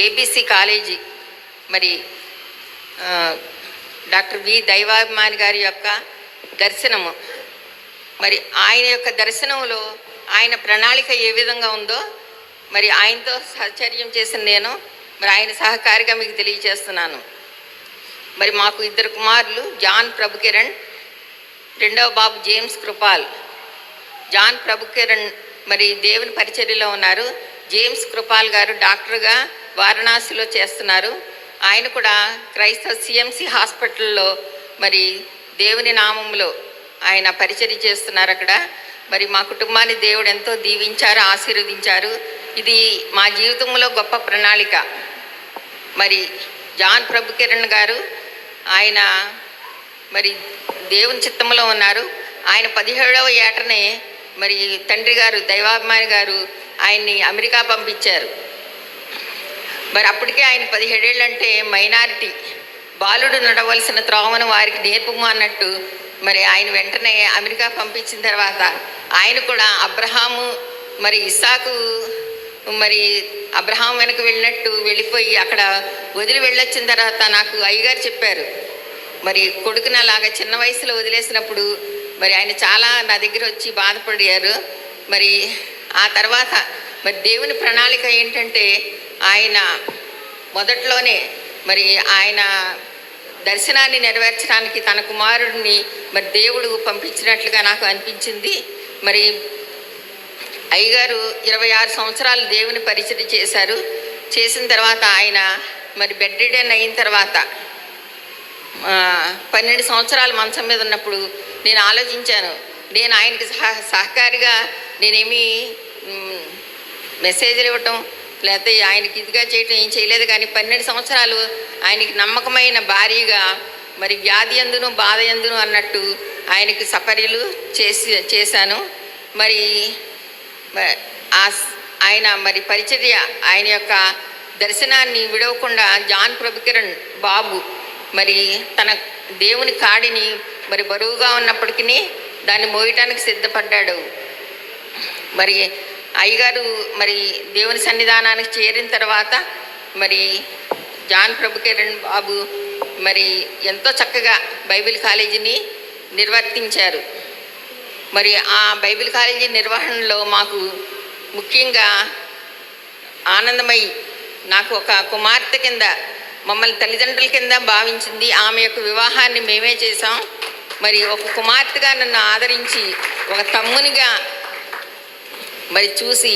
ABC college మరి doctor V దైవాభిమాని గారి యొక్క దర్శనము, మరి ఆయన యొక్క దర్శనంలో ఆయన ప్రణాళిక ఏ విధంగా ఉందో మరి ఆయనతో సహచర్యం చేసిన నేను మరి ఆయన సహకారిగా మీకు తెలియజేస్తున్నాను. మరి మాకు ఇద్దరు కుమారులు, జాన్ ప్రభుకిరణ్, రెండవ బాబు జేమ్స్ కృపాల్. జాన్ ప్రభుకిరణ్ మరి దేవుని పరిచర్యలో ఉన్నారు. జేమ్స్ కృపాల్ గారు డాక్టర్గా వారణాసిలో చేస్తున్నారు. ఆయన కూడా క్రైస్తవ సిఎంసి హాస్పిటల్లో మరి దేవుని నామంలో ఆయన పరిచర్య చేస్తున్నారు అక్కడ. మరి మా కుటుంబాన్ని దేవుడు ఎంతో దీవించారు, ఆశీర్వదించారు. ఇది మా జీవితంలో గొప్ప ప్రణాళిక. మరి జాన్ ప్రభుకిరణ్ గారు ఆయన మరి దేవుని చిత్తంలో ఉన్నారు. ఆయన 17వ ఏటనే మరి తండ్రి గారు దైవాభిమాని గారు ఆయన్ని అమెరికా పంపించారు. మరి అప్పటికే ఆయన 17 ఏళ్ళు అంటే మైనారిటీ, బాలుడు నడవలసిన త్రోవను వారికి నేర్పము అన్నట్టు మరి ఆయన వెంటనే అమెరికా పంపించిన తర్వాత ఆయన కూడా అబ్రహాము మరి ఇస్సాకు మరి అబ్రహాం వెనక వెళ్ళినట్టు వెళ్ళిపోయి అక్కడ వదిలి వెళ్ళొచ్చిన తర్వాత నాకు అయ్యగారు చెప్పారు, మరి కొడుకుని అలాగా చిన్న వయసులో వదిలేసినప్పుడు మరి ఆయన చాలా నా దగ్గర వచ్చి బాధపడారు. మరి ఆ తర్వాత మరి దేవుని ప్రణాళిక ఏంటంటే ఆయన మొదట్లోనే మరి ఆయన దర్శనాన్ని నెరవేర్చడానికి తన కుమారుడిని మరి దేవుడు పంపించినట్లుగా నాకు అనిపించింది. మరి అయ్యగారు 26 సంవత్సరాలు దేవుని పరిచర్య చేశారు. చేసిన తర్వాత ఆయన మరి బెడ్ రిడెన్ అయిన తర్వాత 12 సంవత్సరాలు మంచం మీద ఉన్నప్పుడు నేను ఆలోచించాను, నేను ఆయనకి సహకారిగా నేనేమి మెసేజ్లు ఇవ్వటం లేకపోతే ఆయనకి ఇదిగా చేయటం ఏం చేయలేదు. కానీ 12 సంవత్సరాలు ఆయనకి నమ్మకమైన భార్యగా మరి వ్యాధి ఎందును బాధ ఎందును అన్నట్టు ఆయనకి సపర్యలు చేశాను. మరి ఆయన మరి పరిచర్య ఆయన యొక్క దర్శనాన్ని విడవకుండా జాన్ ప్రభుకిరణ్ బాబు మరి తన దేవుని కాడిని మరి బరువుగా ఉన్నప్పటికీ దాన్ని మోయటానికి సిద్ధపడ్డాడు. మరి అయ్యగారు మరి దేవుని సన్నిధానానికి చేరిన తర్వాత మరి జాన్ ప్రభుకిరణ్ బాబు మరి ఎంతో చక్కగా బైబిల్ కాలేజీని నిర్వర్తించారు. మరి ఆ బైబిల్ కాలేజీ నిర్వహణలో మాకు ముఖ్యంగా ఆనందమయ్యి నాకు ఒక కుమార్తె కింద మమ్మల్ని తల్లిదండ్రుల కింద భావించింది. ఆమె యొక్క వివాహాన్ని మేమే చేసాం. మరి ఒక కుమార్తెగా నన్ను ఆదరించి ఒక తమ్మునిగా మరి చూసి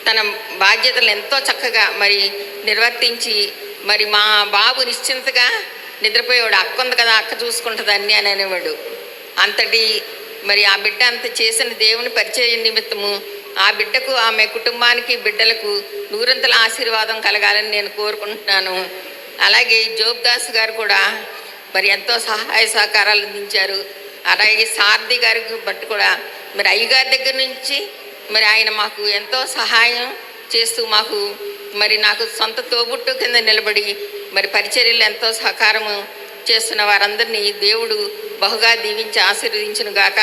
తన బాధ్యతలు ఎంతో చక్కగా మరి నిర్వర్తించి మరి మా బాబు నిశ్చింతగా నిద్రపోయేవాడు. అక్క ఉంది కదా, అక్క చూసుకుంటుంది అన్నీ అని అనేవాడు. అంతటి మరి ఆ బిడ్డ అంత చేసిన దేవుని పరిచయ నిమిత్తము ఆ బిడ్డకు, ఆమె కుటుంబానికి, బిడ్డలకు నూరంతల ఆశీర్వాదం కలగాలని నేను కోరుకుంటున్నాను. అలాగే జోబ్ దాస్ గారు కూడా మరి ఎంతో సహాయ సహకారాలు అందించారు. అలాగే సారథి గారికి బట్టి కూడా మరి అయ్యగారి దగ్గర నుంచి మరి ఆయన మాకు ఎంతో సహాయం చేస్తూ మాకు మరి నాకు సొంత తోబుట్టు కింద నిలబడి మరి పరిచర్యలు ఎంతో సహకారము చేస్తున్న వారందరినీ దేవుడు బహుగా దీవించి ఆశీర్వదించును గాక.